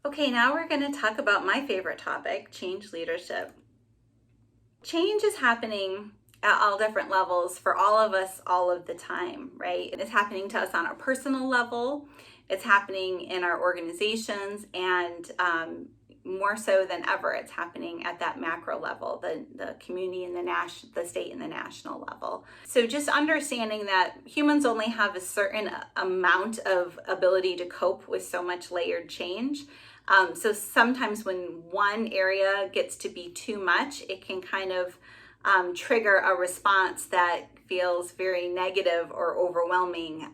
Okay, now we're going to talk about my favorite topic, change leadership. Change is happening at all different levels for all of us all of the time, right? It's happening to us on a personal level, it's happening in our organizations, and more so than ever, it's happening at that macro level, the community and the state and the national level. So just understanding that humans only have a certain amount of ability to cope with so much layered change. So sometimes when one area gets to be too much, it can kind of trigger a response that feels very negative or overwhelming.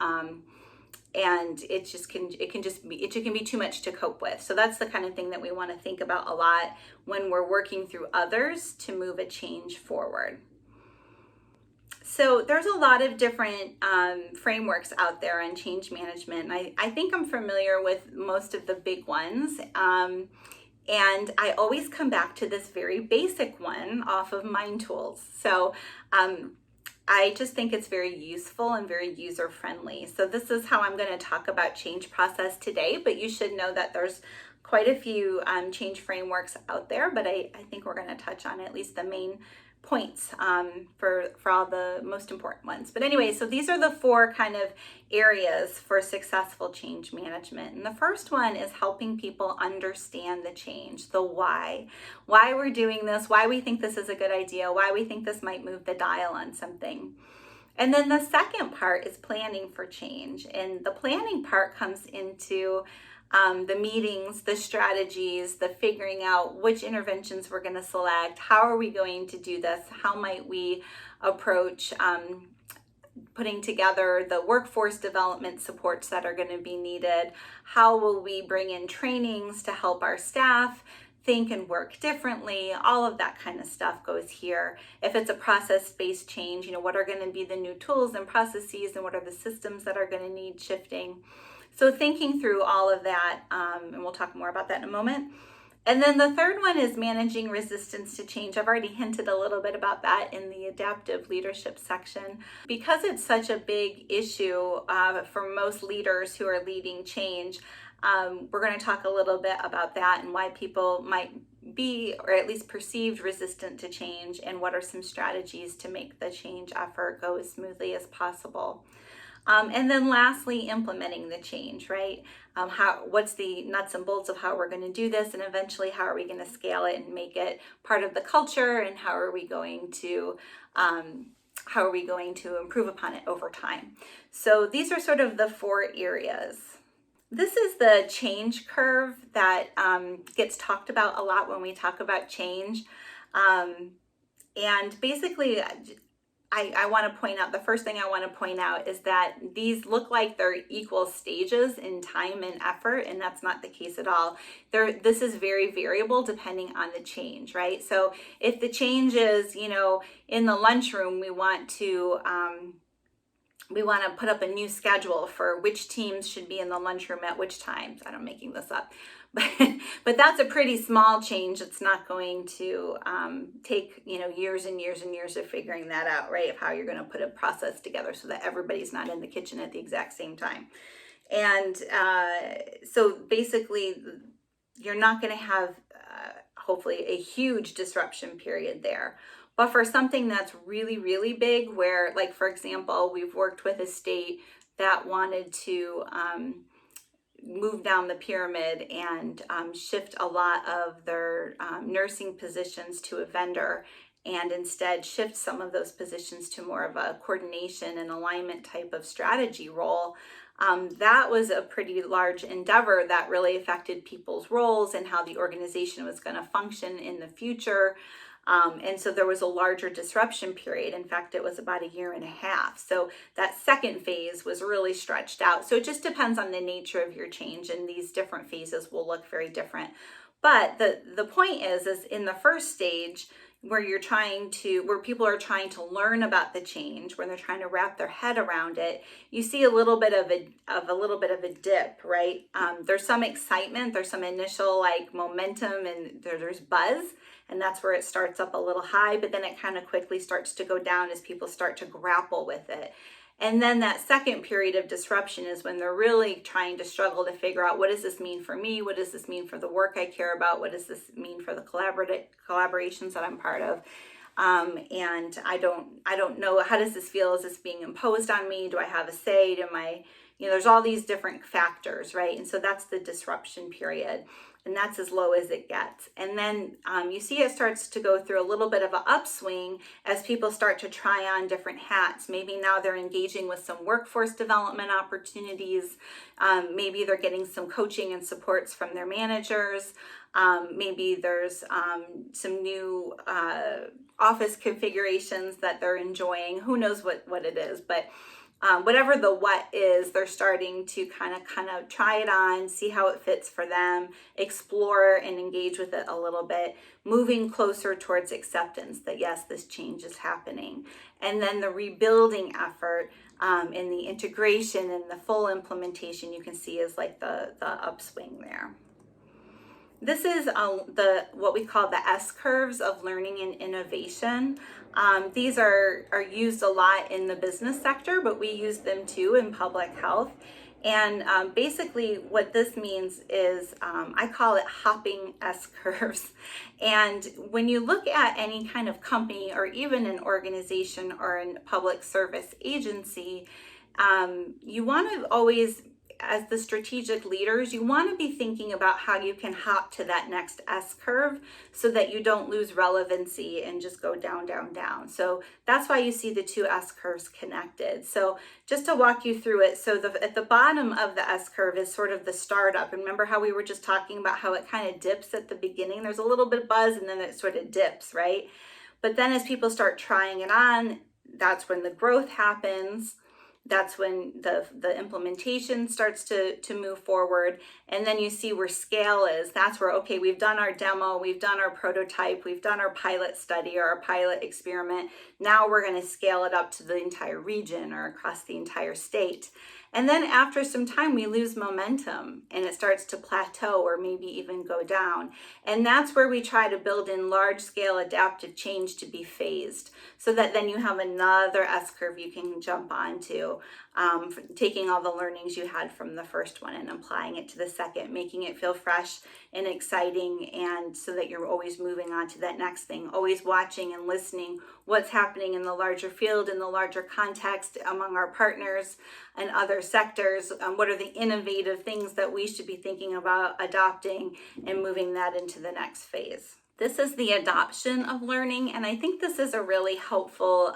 And it can be too much to cope with. So that's the kind of thing that we want to think about a lot when we're working through others to move a change forward. So there's a lot of different frameworks out there on change management. I think I'm familiar with most of the big ones. And I always come back to this very basic one off of Mind Tools. So I just think it's very useful and very user friendly. So this is how I'm going to talk about change process today, but you should know that there's quite a few change frameworks out there, but I think we're going to touch on at least the main points for all the most important ones. But anyway, so these are the four kind of areas for successful change management. And the first one is helping people understand the change, the why we're doing this, why we think this is a good idea, why we think this might move the dial on something. And then the second part is planning for change. And the planning part comes into the meetings, the strategies, the figuring out which interventions we're going to select, how are we going to do this, how might we approach putting together the workforce development supports that are going to be needed, how will we bring in trainings to help our staff think and work differently. All of that kind of stuff goes here. If it's a process-based change, what are going to be the new tools and processes, and what are the systems that are going to need shifting. So thinking through all of that, and we'll talk more about that in a moment. And then the third one is managing resistance to change. I've already hinted a little bit about that in the adaptive leadership section. Because it's such a big issue for most leaders who are leading change, we're going to talk a little bit about that and why people might be, or at least perceived, resistant to change, and what are some strategies to make the change effort go as smoothly as possible. And then lastly, implementing the change, right? What's the nuts and bolts of how we're going to do this, and eventually how are we going to scale it and make it part of the culture, and how are we going to improve upon it over time? So these are sort of the four areas. This is the change curve that gets talked about a lot when we talk about change. And basically, I want to point out, the first thing I want to point out is that these look like they're equal stages in time and effort, and that's not the case at all. This is very variable depending on the change, right? So if the change is, in the lunchroom, we want to put up a new schedule for which teams should be in the lunchroom at which times. I'm making this up. But that's a pretty small change. It's not going to take years and years and years of figuring that out, right? Of how you're going to put a process together so that everybody's not in the kitchen at the exact same time. And so basically, you're not going to have hopefully a huge disruption period there. But for something that's really, really big, where, like, for example, we've worked with a state that wanted to move down the pyramid and shift a lot of their nursing positions to a vendor, and instead shift some of those positions to more of a coordination and alignment type of strategy role. That was a pretty large endeavor that really affected people's roles and how the organization was going to function in the future. And so there was a larger disruption period. In fact, it was about 1.5 years. So that second phase was really stretched out. So it just depends on the nature of your change, and these different phases will look very different. But the point is in the first stage, where people are trying to learn about the change, when they're trying to wrap their head around it, you see a little bit of a dip, right? There's some excitement, there's some initial momentum, and there's buzz, and that's where it starts up a little high, but then it kind of quickly starts to go down as people start to grapple with it. And then that second period of disruption is when they're really trying to struggle to figure out, what does this mean for me? What does this mean for the work I care about? What does this mean for the collaborations that I'm part of? And I don't know, how does this feel? Is this being imposed on me? Do I have a say? There's all these different factors, right? And so that's the disruption period. And that's as low as it gets. And then you see it starts to go through a little bit of an upswing as people start to try on different hats. Maybe now they're engaging with some workforce development opportunities. Maybe they're getting some coaching and supports from their managers. Maybe there's some new office configurations that they're enjoying. Who knows what it is, but whatever the what is, they're starting to kind of try it on, see how it fits for them, explore and engage with it a little bit, moving closer towards acceptance that yes, this change is happening. And then the rebuilding effort and the integration and the full implementation, you can see is like the upswing there. This is what we call the S curves of learning and innovation. These are used a lot in the business sector, but we use them too in public health. And basically what this means is, I call it hopping S curves. And when you look at any kind of company or even an organization or a public service agency, you want to always, as the strategic leaders, you want to be thinking about how you can hop to that next S curve so that you don't lose relevancy and just go down, down, down. So that's why you see the two S curves connected. So just to walk you through it, so at the bottom of the S curve is sort of the startup. Remember how we were just talking about how it kind of dips at the beginning? There's a little bit of buzz and then it sort of dips, right? But then as people start trying it on, that's when the growth happens. That's when the implementation starts to move forward. And then you see where scale is. That's where, okay, we've done our demo, we've done our prototype, we've done our pilot study or our pilot experiment. Now we're going to scale it up to the entire region or across the entire state. And then after some time, we lose momentum and it starts to plateau or maybe even go down. And that's where we try to build in large scale adaptive change to be phased so that then you have another S curve you can jump onto, taking all the learnings you had from the first one and applying it to the second, making it feel fresh and exciting, and so that you're always moving on to that next thing, always watching and listening what's happening in the larger field, in the larger context among our partners and other sectors. What are the innovative things that we should be thinking about adopting and moving that into the next phase? This is the adoption of learning, and I think this is a really helpful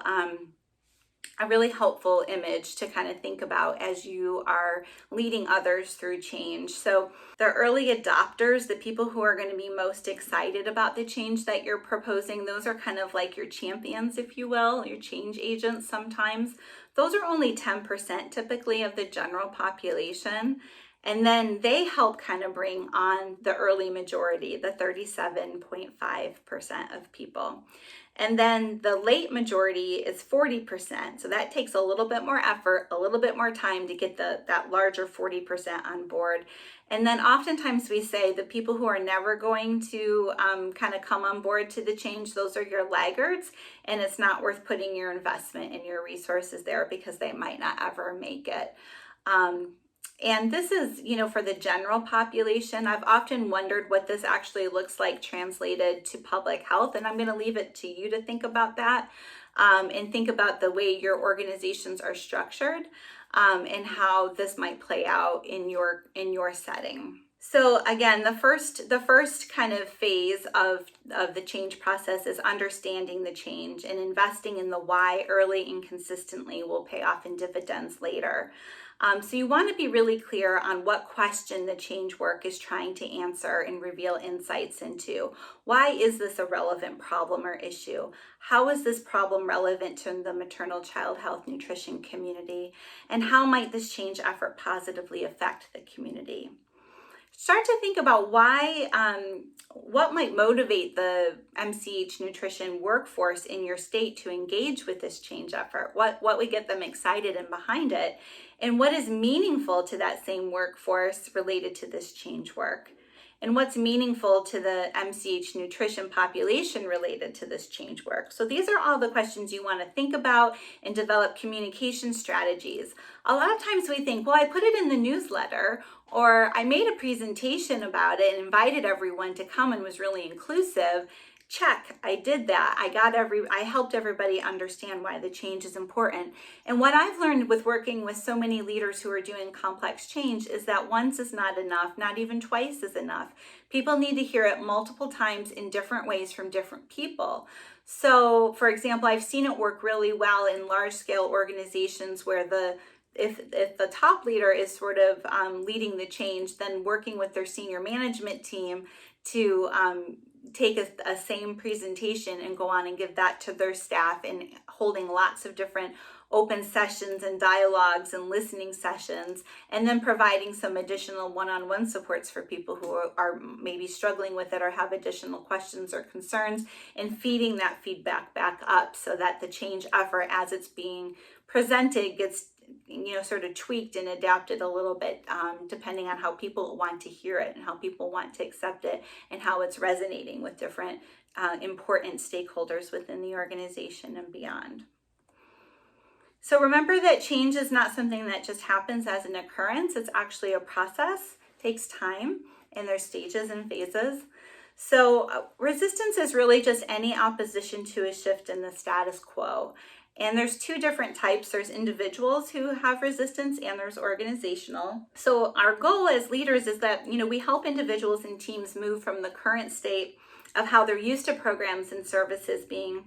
image to kind of think about as you are leading others through change. So the early adopters, the people who are going to be most excited about the change that you're proposing, those are kind of like your champions, if you will, your change agents sometimes. Those are only 10% typically of the general population. And then they help kind of bring on the early majority, the 37.5% of people. And then the late majority is 40%. So that takes a little bit more effort, a little bit more time to get that larger 40% on board. And then oftentimes we say the people who are never going to kind of come on board to the change, those are your laggards, and it's not worth putting your investment and your resources there because they might not ever make it. And this is, for the general population. I've often wondered what this actually looks like translated to public health, and I'm going to leave it to you to think about that and think about the way your organizations are structured and how this might play out in your setting. So again, the first kind of phase of the change process is understanding the change, and investing in the why early and consistently will pay off in dividends later. So you want to be really clear on what question the change work is trying to answer and reveal insights into. Why is this a relevant problem or issue? How is this problem relevant to the maternal child health nutrition community? And how might this change effort positively affect the community? Start to think about what might motivate the MCH nutrition workforce in your state to engage with this change effort, what would get them excited and behind it, and what is meaningful to that same workforce related to this change work. and what's meaningful to the MCH nutrition population related to this change work. So these are all the questions you want to think about and develop communication strategies. A lot of times we think, well, I put it in the newsletter, or I made a presentation about it and invited everyone to come and was really inclusive. Check, I did that. I helped everybody understand why the change is important. And what I've learned with working with so many leaders who are doing complex change is that once is not enough, not even twice is enough. People need to hear it multiple times in different ways from different people. So, for example, I've seen it work really well in large-scale organizations where if the top leader is sort of leading the change, then working with their senior management team to take a same presentation and go on and give that to their staff, and holding lots of different open sessions and dialogues and listening sessions, and then providing some additional one-on-one supports for people who are maybe struggling with it or have additional questions or concerns, and feeding that feedback back up so that the change effort as it's being presented gets sort of tweaked and adapted a little bit, depending on how people want to hear it and how people want to accept it and how it's resonating with different important stakeholders within the organization and beyond. So remember that change is not something that just happens as an occurrence. It's actually a process. It takes time, and there's stages and phases. So resistance is really just any opposition to a shift in the status quo. And there's two different types. There's individuals who have resistance, and there's organizational. So our goal as leaders is that, we help individuals and teams move from the current state of how they're used to programs and services being,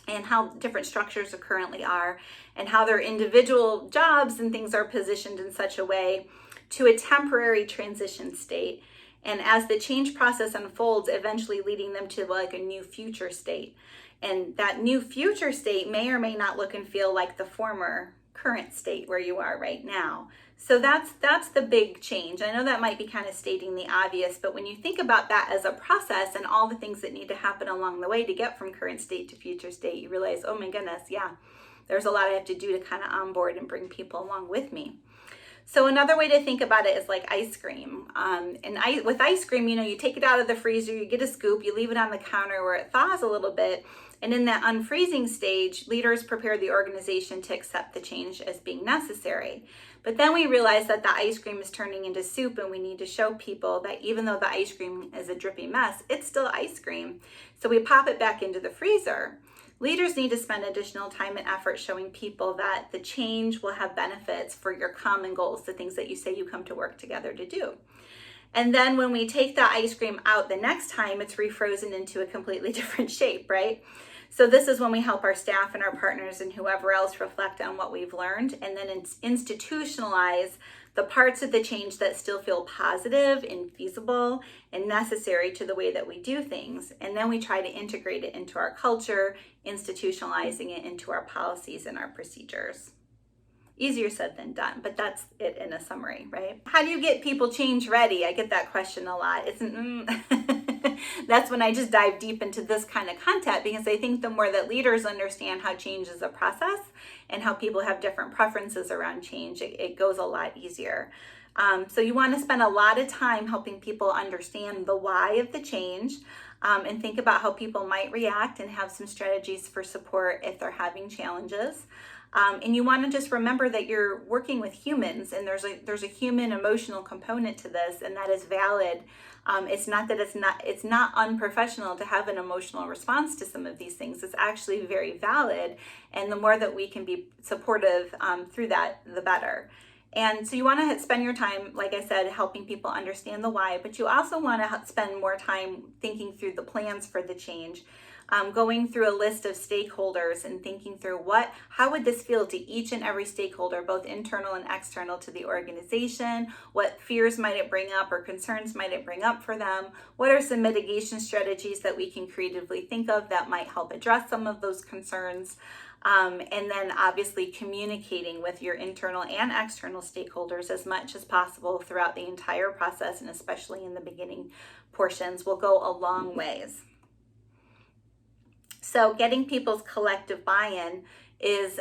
and how different structures currently are, and how their individual jobs and things are positioned in such a way, to a temporary transition state. And as the change process unfolds, eventually leading them to like a new future state. And that new future state may or may not look and feel like the former current state where you are right now. So that's the big change. I know that might be kind of stating the obvious, but when you think about that as a process and all the things that need to happen along the way to get from current state to future state, you realize, oh my goodness, yeah, there's a lot I have to do to kind of onboard and bring people along with me. So another way to think about it is like ice cream. With ice cream, you take it out of the freezer, you get a scoop, you leave it on the counter where it thaws a little bit. And in that unfreezing stage, leaders prepare the organization to accept the change as being necessary. But then we realize that the ice cream is turning into soup, and we need to show people that even though the ice cream is a drippy mess, it's still ice cream. So we pop it back into the freezer. Leaders need to spend additional time and effort showing people that the change will have benefits for your common goals, the things that you say you come to work together to do. And then when we take the ice cream out the next time, it's refrozen into a completely different shape, right? So this is when we help our staff and our partners and whoever else reflect on what we've learned, and then institutionalize the parts of the change that still feel positive and feasible and necessary to the way that we do things. And then we try to integrate it into our culture, institutionalizing it into our policies and our procedures. Easier said than done, but that's it in a summary, right? How do you get people change ready? I get that question a lot. That's when I just dive deep into this kind of content, because I think the more that leaders understand how change is a process and how people have different preferences around change, it goes a lot easier. So you want to spend a lot of time helping people understand the why of the change, and think about how people might react and have some strategies for support if they're having challenges. And you want to just remember that you're working with humans, and there's a human emotional component to this, and that is valid. It's not unprofessional to have an emotional response to some of these things. It's actually very valid, and the more that we can be supportive through that, the better. And so you want to spend your time, like I said, helping people understand the why, but you also want to spend more time thinking through the plans for the change. Going through a list of stakeholders and thinking through how would this feel to each and every stakeholder, both internal and external to the organization? What fears might it bring up, or concerns might it bring up for them? What are some mitigation strategies that we can creatively think of that might help address some of those concerns? And then obviously communicating with your internal and external stakeholders as much as possible throughout the entire process, and especially in the beginning portions, will go a long ways. So getting people's collective buy-in is,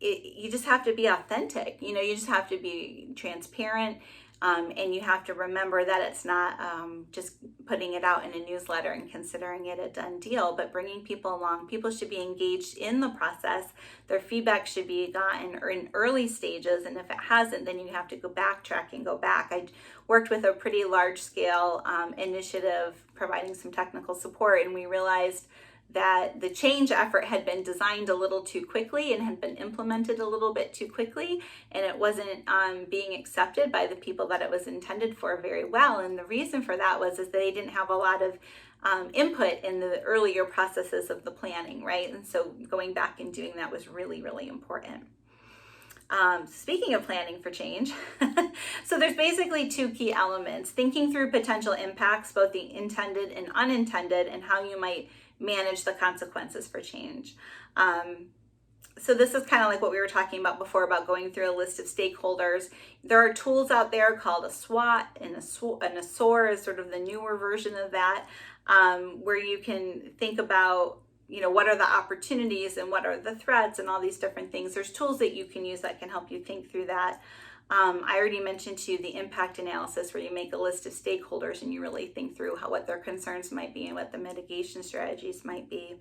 you just have to be authentic. You just have to be transparent. And you have to remember that it's not just putting it out in a newsletter and considering it a done deal, but bringing people along. People should be engaged in the process. Their feedback should be gotten in early stages. And if it hasn't, then you have to go backtrack and go back. I worked with a pretty large scale initiative providing some technical support, and we realized that the change effort had been designed a little too quickly and had been implemented a little bit too quickly, and it wasn't being accepted by the people that it was intended for very well. And the reason for that was is they didn't have a lot of input in the earlier processes of the planning, right? And so going back and doing that was really, really important. Speaking of planning for change, so there's basically two key elements: thinking through potential impacts, both the intended and unintended, and how you might manage the consequences for change. So this is kind of like what we were talking about before about going through a list of stakeholders. There are tools out there called a SWOT, and a SOAR is sort of the newer version of that, where you can think about, what are the opportunities and what are the threats and all these different things. There's tools that you can use that can help you think through that. I already mentioned to you the impact analysis, where you make a list of stakeholders and you really think through what their concerns might be and what the mitigation strategies might be.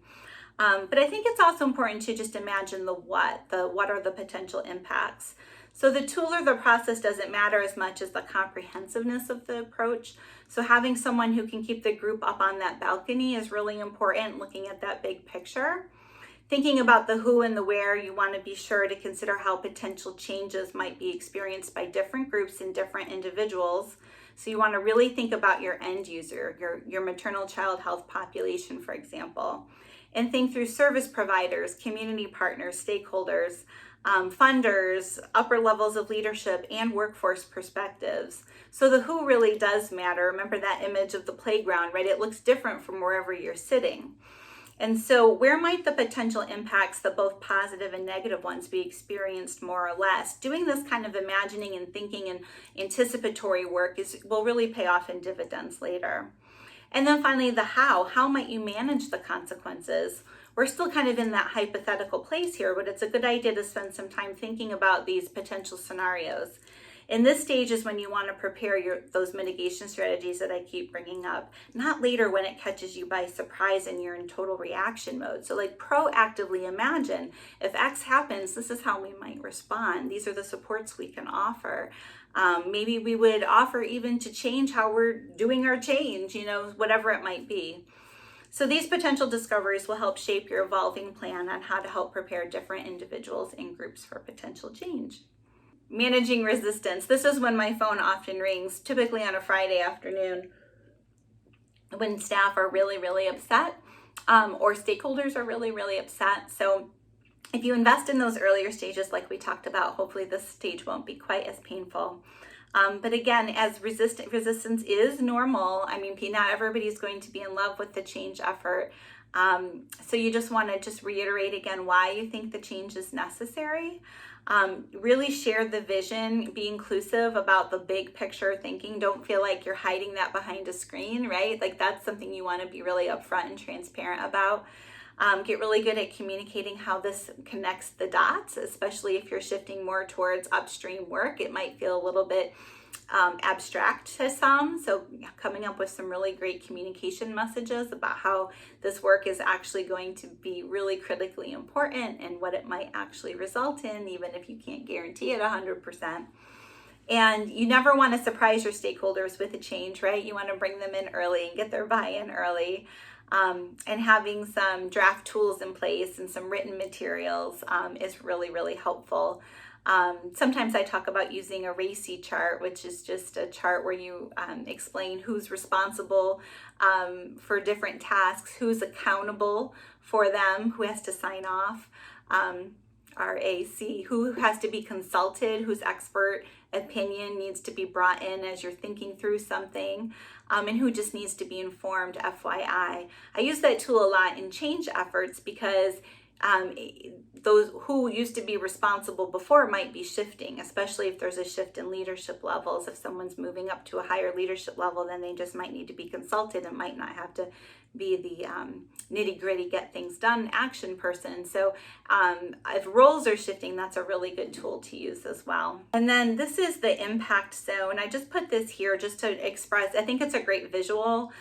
But I think it's also important to just imagine what are the potential impacts. So the tool or the process doesn't matter as much as the comprehensiveness of the approach. So having someone who can keep the group up on that balcony is really important, looking at that big picture. Thinking about the who and the where, you want to be sure to consider how potential changes might be experienced by different groups and different individuals. So you want to really think about your end user, your maternal child health population, for example, and think through service providers, community partners, stakeholders, funders, upper levels of leadership, and workforce perspectives. So the who really does matter. Remember that image of the playground, right? It looks different from wherever you're sitting. And so where might the potential impacts, the both positive and negative ones, be experienced more or less? Doing this kind of imagining and thinking and anticipatory work will really pay off in dividends later. And then finally, the how. How might you manage the consequences? We're still kind of in that hypothetical place here, but it's a good idea to spend some time thinking about these potential scenarios. In this stage is when you want to prepare those mitigation strategies that I keep bringing up, not later when it catches you by surprise and you're in total reaction mode. So proactively imagine, if X happens, this is how we might respond. These are the supports we can offer. Maybe we would offer even to change how we're doing our change, whatever it might be. So these potential discoveries will help shape your evolving plan on how to help prepare different individuals and groups for potential change. Managing resistance. This is when my phone often rings, typically on a Friday afternoon, when staff are really, really upset, or stakeholders are really, really upset. So if you invest in those earlier stages, like we talked about, hopefully this stage won't be quite as painful. But again, as resistance is normal, not everybody's going to be in love with the change effort. So you just want to reiterate again why you think the change is necessary. Really share the vision, be inclusive about the big picture thinking. Don't feel like you're hiding that behind a screen, right? That's something you want to be really upfront and transparent about. Get really good at communicating how this connects the dots, especially if you're shifting more towards upstream work. It might feel a little bit abstract to some. So coming up with some really great communication messages about how this work is actually going to be really critically important and what it might actually result in, even if you can't guarantee it 100%. And you never want to surprise your stakeholders with a change, right? You want to bring them in early and get their buy-in early. And having some draft tools in place and some written materials is really, really helpful. Sometimes I talk about using a RACI chart, which is just a chart where you explain who's responsible for different tasks, who's accountable for them, who has to sign off, RAC, who has to be consulted, whose expert opinion needs to be brought in as you're thinking through something, and who just needs to be informed, FYI. I use that tool a lot in change efforts because those who used to be responsible before might be shifting, especially if there's a shift in leadership levels. If someone's moving up to a higher leadership level, then they just might need to be consulted and might not have to be the nitty gritty, get things done action person. So if roles are shifting, that's a really good tool to use as well. And then this is the impact zone. I just put this here just to express, I think it's a great visual.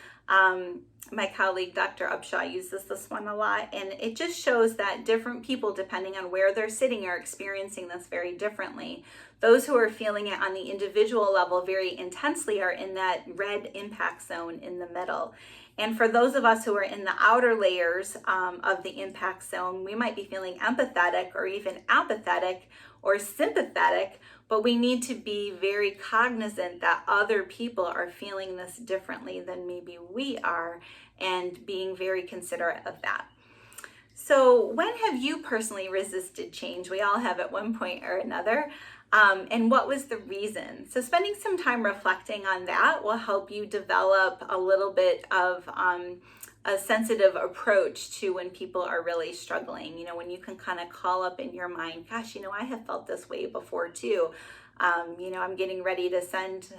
My colleague, Dr. Upshaw, uses this one a lot, and it just shows that different people, depending on where they're sitting, are experiencing this very differently. Those who are feeling it on the individual level very intensely are in that red impact zone in the middle. And for those of us who are in the outer layers of the impact zone, we might be feeling empathetic or even apathetic or sympathetic, but we need to be very cognizant that other people are feeling this differently than maybe we are, and being very considerate of that. So when have you personally resisted change? We all have at one point or another. And what was the reason? So spending some time reflecting on that will help you develop a little bit of a sensitive approach to when people are really struggling. You know, when you can kind of call up in your mind, gosh, you know, I have felt this way before too. You know, I'm getting ready to send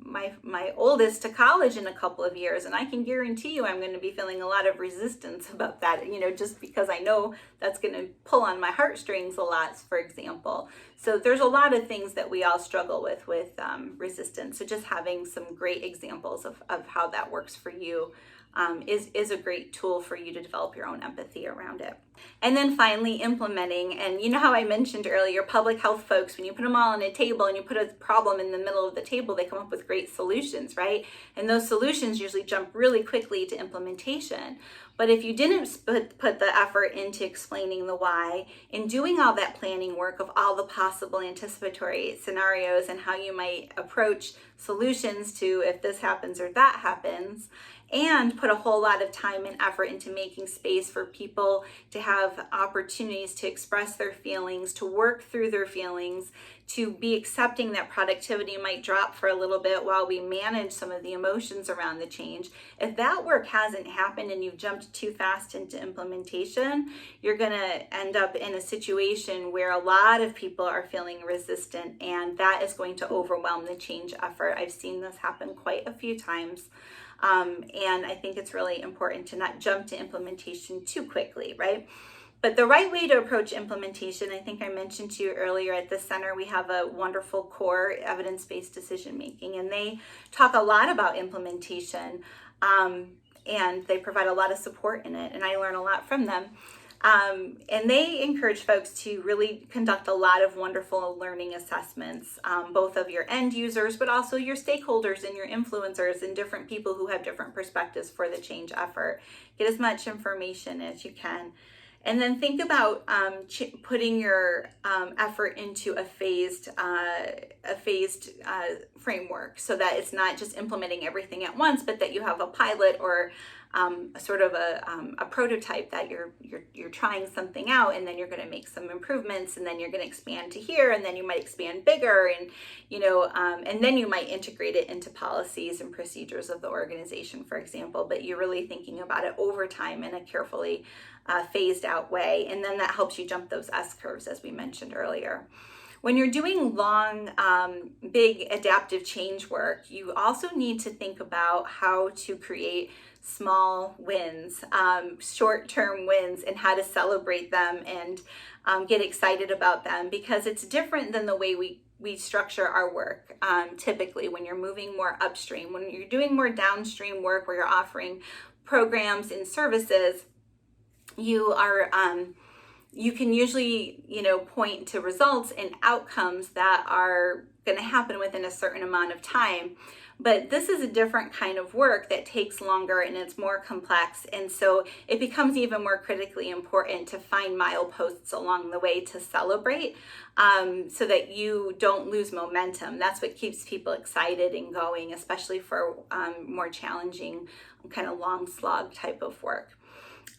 my oldest to college in a couple of years, and I can guarantee you I'm going to be feeling a lot of resistance about that, you know, just because I know that's going to pull on my heartstrings a lot, for example. So there's a lot of things that we all struggle with resistance. So just having some great examples of how that works for you is a great tool for you to develop your own empathy around it. And then finally, implementing. And you know how I mentioned earlier, public health folks, when you put them all on a table and you put a problem in the middle of the table, they come up with great solutions, right? And those solutions usually jump really quickly to implementation. But if you didn't put the effort into explaining the why, in doing all that planning work of all the possible anticipatory scenarios and how you might approach solutions to if this happens or that happens, and put a whole lot of time and effort into making space for people to have opportunities to express their feelings, to work through their feelings, to be accepting that productivity might drop for a little bit while we manage some of the emotions around the change. If that work hasn't happened and you've jumped too fast into implementation, you're going to end up in a situation where a lot of people are feeling resistant, and that is going to overwhelm the change effort. I've seen this happen quite a few times. And I think it's really important to not jump to implementation too quickly, right? But the right way to approach implementation, I think I mentioned to you earlier, at the center we have a wonderful core, evidence-based decision making, and they talk a lot about implementation, and they provide a lot of support in it, and I learn a lot from them. And they encourage folks to really conduct a lot of wonderful learning assessments, both of your end users, but also your stakeholders and your influencers and different people who have different perspectives for the change effort. Get as much information as you can. And then think about putting your effort into a phased framework, so that it's not just implementing everything at once, but that you have a pilot or sort of a prototype that you're trying something out, and then you're going to make some improvements, and then you're going to expand to here, and then you might expand bigger, and and then you might integrate it into policies and procedures of the organization, for example. But you're really thinking about it over time in a carefully phased out way, and then that helps you jump those S curves, as we mentioned earlier. When you're doing long, big adaptive change work, you also need to think about how to create small wins, short-term wins, and how to celebrate them and get excited about them, because it's different than the way we structure our work. Typically, when you're moving more upstream, when you're doing more downstream work where you're offering programs and services, you can usually, point to results and outcomes that are going to happen within a certain amount of time. But this is a different kind of work that takes longer and it's more complex. And so it becomes even more critically important to find mileposts along the way to celebrate, so that you don't lose momentum. That's what keeps people excited and going, especially for more challenging, kind of long slog type of work.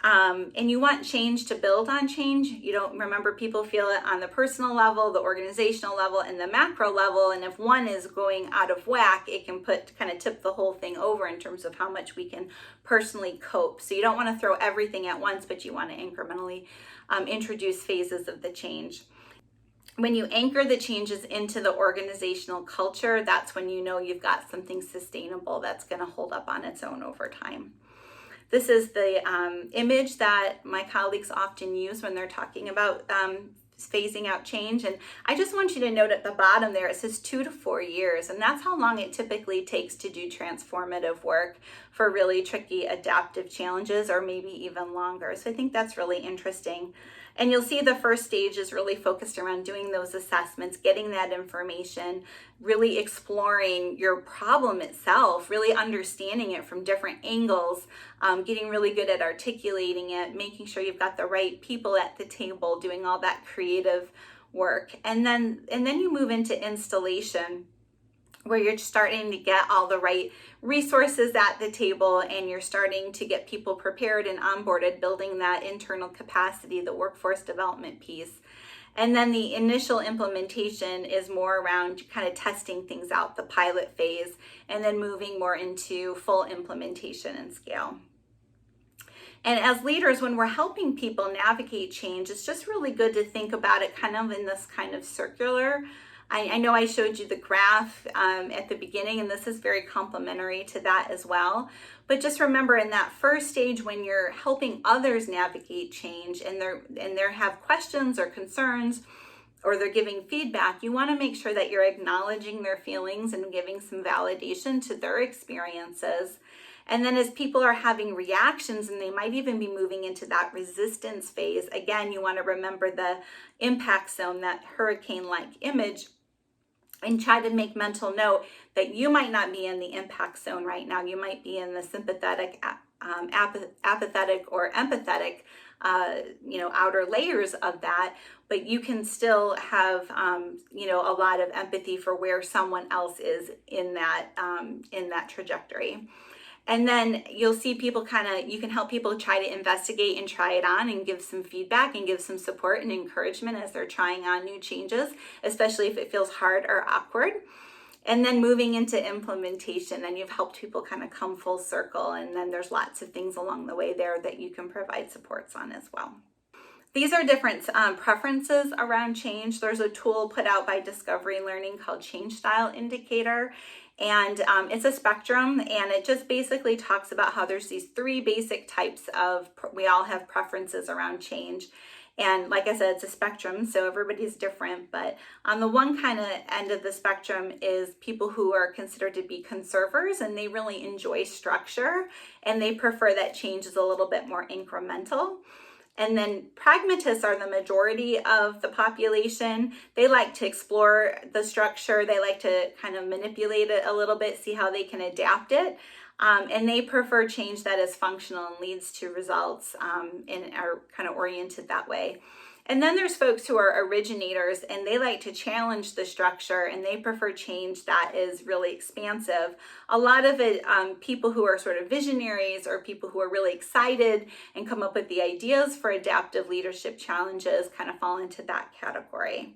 And you want change to build on change. You don't remember people feel it on the personal level, the organizational level, and the macro level. And if one is going out of whack, it can kind of tip the whole thing over in terms of how much we can personally cope. So you don't want to throw everything at once, but you want to incrementally introduce phases of the change. When you anchor the changes into the organizational culture, that's when you know you've got something sustainable that's going to hold up on its own over time. This is the image that my colleagues often use when they're talking about phasing out change. And I just want you to note at the bottom there, it says 2 to 4 years. And that's how long it typically takes to do transformative work for really tricky adaptive challenges, or maybe even longer. So I think that's really interesting. And you'll see the first stage is really focused around doing those assessments, getting that information, really exploring your problem itself, really understanding it from different angles, getting really good at articulating it, making sure you've got the right people at the table, doing all that creative work. And then you move into installation, where you're starting to get all the right resources at the table, and you're starting to get people prepared and onboarded, building that internal capacity, the workforce development piece. And then the initial implementation is more around kind of testing things out, the pilot phase, and then moving more into full implementation and scale. And as leaders, when we're helping people navigate change, it's just really good to think about it kind of in this kind of circular. I know I showed you the graph at the beginning, and this is very complementary to that as well. But just remember, in that first stage, when you're helping others navigate change and they have questions or concerns, or they're giving feedback, you want to make sure that you're acknowledging their feelings and giving some validation to their experiences. And then as people are having reactions, and they might even be moving into that resistance phase, again, you want to remember the impact zone, that hurricane-like image, and try to make mental note that you might not be in the impact zone right now. You might be in the sympathetic, apathetic, or empathetic, outer layers of that, but you can still have, a lot of empathy for where someone else is in that trajectory. And then you'll see people you can help people try to investigate and try it on, and give some feedback and give some support and encouragement as they're trying on new changes, especially if it feels hard or awkward. And then moving into implementation, and you've helped people kind of come full circle. And then there's lots of things along the way there that you can provide supports on as well. These are different preferences around change. There's a tool put out by Discovery Learning called Change Style Indicator. And it's a spectrum, and it just basically talks about how there's these 3 basic types of, we all have preferences around change. And like I said, it's a spectrum, so everybody's different. But on the one kind of end of the spectrum is people who are considered to be conservers, and they really enjoy structure, and they prefer that change is a little bit more incremental. And then pragmatists are the majority of the population. They like to explore the structure. They like to kind of manipulate it a little bit, see how they can adapt it. And they prefer change that is functional and leads to results, and are kind of oriented that way. And then there's folks who are originators, and they like to challenge the structure, and they prefer change that is really expansive. A lot of it, people who are sort of visionaries, or people who are really excited and come up with the ideas for adaptive leadership challenges, kind of fall into that category.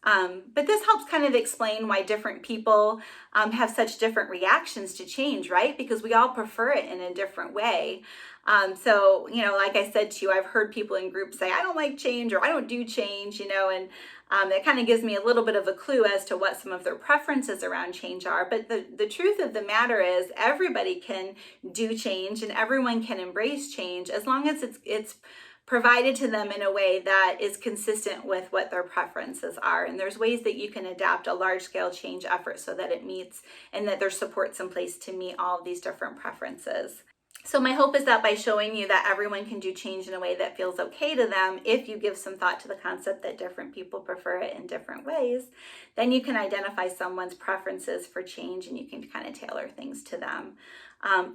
But this helps kind of explain why different people have such different reactions to change, right? Because we all prefer it in a different way. So, like I said to you, I've heard people in groups say, I don't like change, or I don't do change, and it kind of gives me a little bit of a clue as to what some of their preferences around change are. But the truth of the matter is, everybody can do change, and everyone can embrace change, as long as it's provided to them in a way that is consistent with what their preferences are. And there's ways that you can adapt a large-scale change effort so that it meets, and that there's supports in place to meet all of these different preferences. So my hope is that by showing you that everyone can do change in a way that feels okay to them, if you give some thought to the concept that different people prefer it in different ways, then you can identify someone's preferences for change, and you can kind of tailor things to them.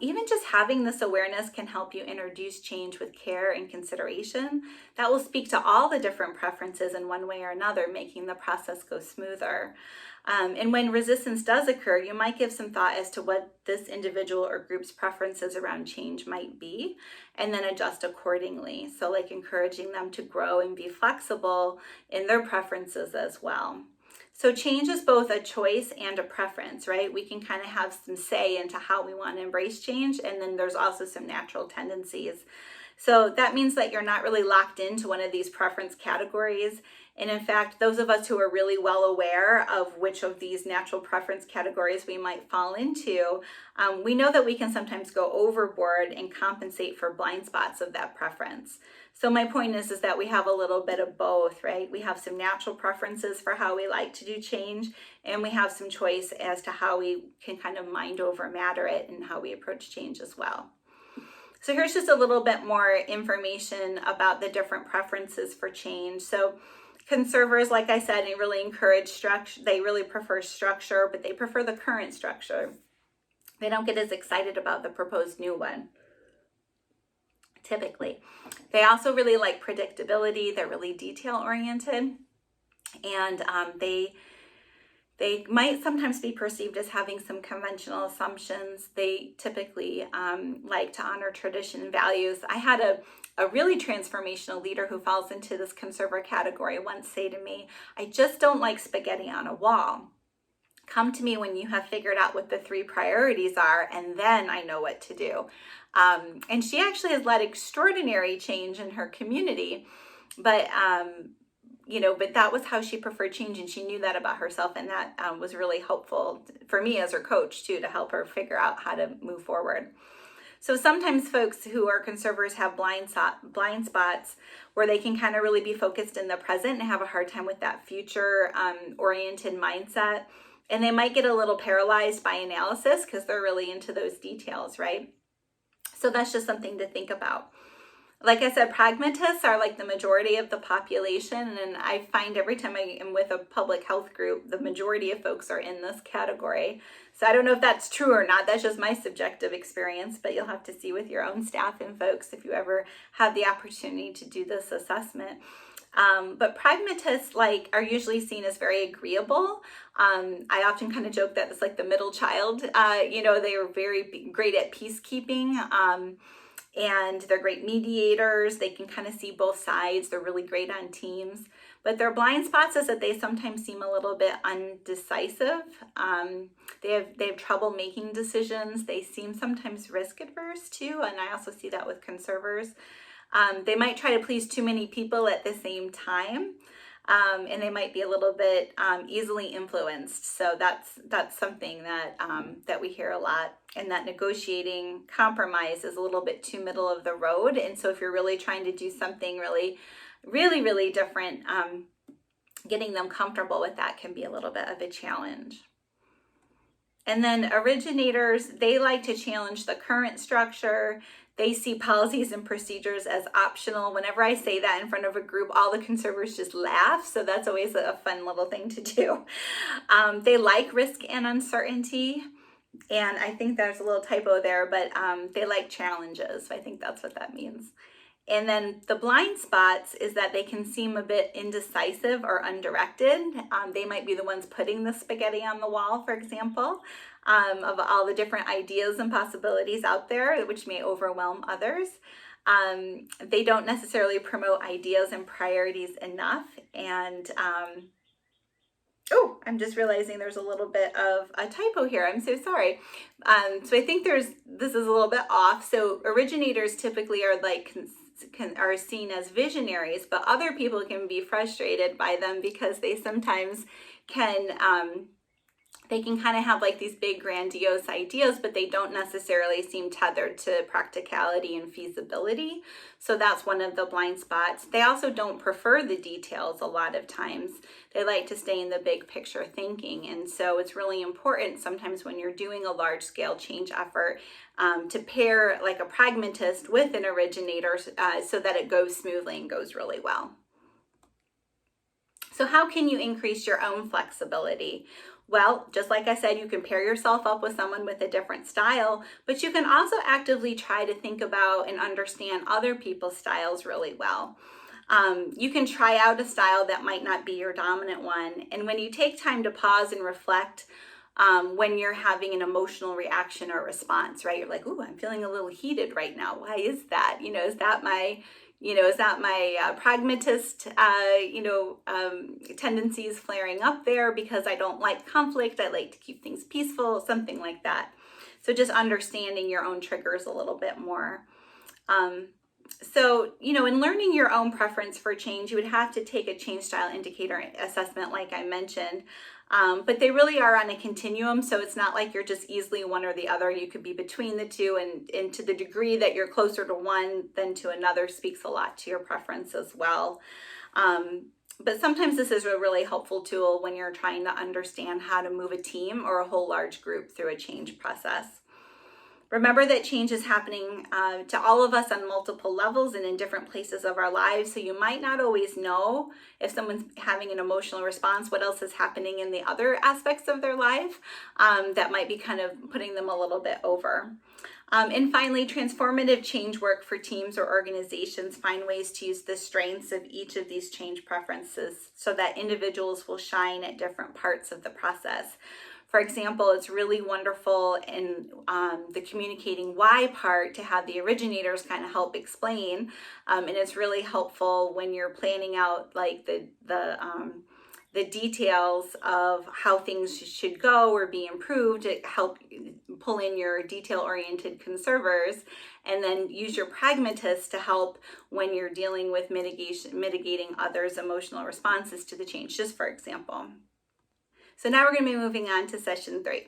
Even just having this awareness can help you introduce change with care and consideration. That will speak to all the different preferences in one way or another, making the process go smoother. And when resistance does occur, you might give some thought as to what this individual or group's preferences around change might be, and then adjust accordingly. So like encouraging them to grow and be flexible in their preferences as well. So change is both a choice and a preference, right? We can kind of have some say into how we want to embrace change, and then there's also some natural tendencies. So that means that you're not really locked into one of these preference categories. And in fact, those of us who are really well aware of which of these natural preference categories we might fall into, we know that we can sometimes go overboard and compensate for blind spots of that preference. So my point is that we have a little bit of both, right? We have some natural preferences for how we like to do change, and we have some choice as to how we can kind of mind over matter it and how we approach change as well. So here's just a little bit more information about the different preferences for change. So conservers, like I said, they really encourage structure. They really prefer structure, but they prefer the current structure. They don't get as excited about the proposed new one, typically. They also really like predictability. They're really detail oriented, and they might sometimes be perceived as having some conventional assumptions. They typically like to honor tradition and values. I had a really transformational leader who falls into this conserver category once say to me, "I just don't like spaghetti on a wall. Come to me when you have figured out what the 3 priorities are, and then I know what to do." And she actually has led extraordinary change in her community, but but that was how she preferred change, and she knew that about herself, and that was really helpful for me as her coach too, to help her figure out how to move forward. So sometimes folks who are conservers have blind spots where they can kind of really be focused in the present and have a hard time with that future oriented mindset, and they might get a little paralyzed by analysis because they're really into those details, right? So that's just something to think about. Like I said, pragmatists are like the majority of the population, and I find every time I am with a public health group, the majority of folks are in this category. So I don't know if that's true or not. That's just my subjective experience, but you'll have to see with your own staff and folks if you ever have the opportunity to do this assessment. But pragmatists are usually seen as very agreeable. I often kind of joke that it's like the middle child. They are very great at peacekeeping. And they're great mediators. They can kind of see both sides. They're really great on teams. But their blind spots is that they sometimes seem a little bit undecisive. They have trouble making decisions. They seem sometimes risk adverse too, and I also see that with conservers. They might try to please too many people at the same time. And they might be a little bit easily influenced. So that's something that we hear a lot. And that negotiating compromise is a little bit too middle of the road. And so if you're really trying to do something really, really, really different, getting them comfortable with that can be a little bit of a challenge. And then originators, they like to challenge the current structure. They see policies and procedures as optional. Whenever I say that in front of a group, all the conservers just laugh. So that's always a fun little thing to do. They like risk and uncertainty. And I think there's a little typo there, but they like challenges. So I think that's what that means. And then the blind spots is that they can seem a bit indecisive or undirected. They might be the ones putting the spaghetti on the wall, for example, of all the different ideas and possibilities out there, which may overwhelm others. They don't necessarily promote ideas and priorities enough. And I'm just realizing there's a little bit of a typo here. I'm so sorry. So I think this is a little bit off. So originators typically are are seen as visionaries, but other people can be frustrated by them because they sometimes can kind of have these big grandiose ideas, but they don't necessarily seem tethered to practicality and feasibility. So that's one of the blind spots. They also don't prefer the details a lot of times. They like to stay in the big picture thinking. And so it's really important sometimes when you're doing a large scale change effort to pair a pragmatist with an originator so that it goes smoothly and goes really well. So how can you increase your own flexibility? Well, just like I said, you can pair yourself up with someone with a different style, but you can also actively try to think about and understand other people's styles really well. You can try out a style that might not be your dominant one. And when you take time to pause and reflect, when you're having an emotional reaction or response, right? You're like, ooh, I'm feeling a little heated right now. Why is that? Is that my pragmatist, tendencies flaring up there because I don't like conflict. I like to keep things peaceful, something like that. So just understanding your own triggers a little bit more. In learning your own preference for change, you would have to take a change style indicator assessment, like I mentioned. But they really are on a continuum, so it's not like you're just easily one or the other. You could be between the two, and to the degree that you're closer to one than to another speaks a lot to your preference as well. But sometimes this is a really helpful tool when you're trying to understand how to move a team or a whole large group through a change process. Remember that change is happening to all of us on multiple levels and in different places of our lives. So you might not always know if someone's having an emotional response, what else is happening in the other aspects of their life that might be kind of putting them a little bit over. And finally, transformative change work for teams or organizations find ways to use the strengths of each of these change preferences so that individuals will shine at different parts of the process. For example, it's really wonderful in the communicating why part to have the originators kind of help explain, and it's really helpful when you're planning out like the details of how things should go or be improved to help pull in your detail-oriented conservers, and then use your pragmatists to help when you're dealing with mitigating others' emotional responses to the change, just for example. So now we're going to be moving on to session 3.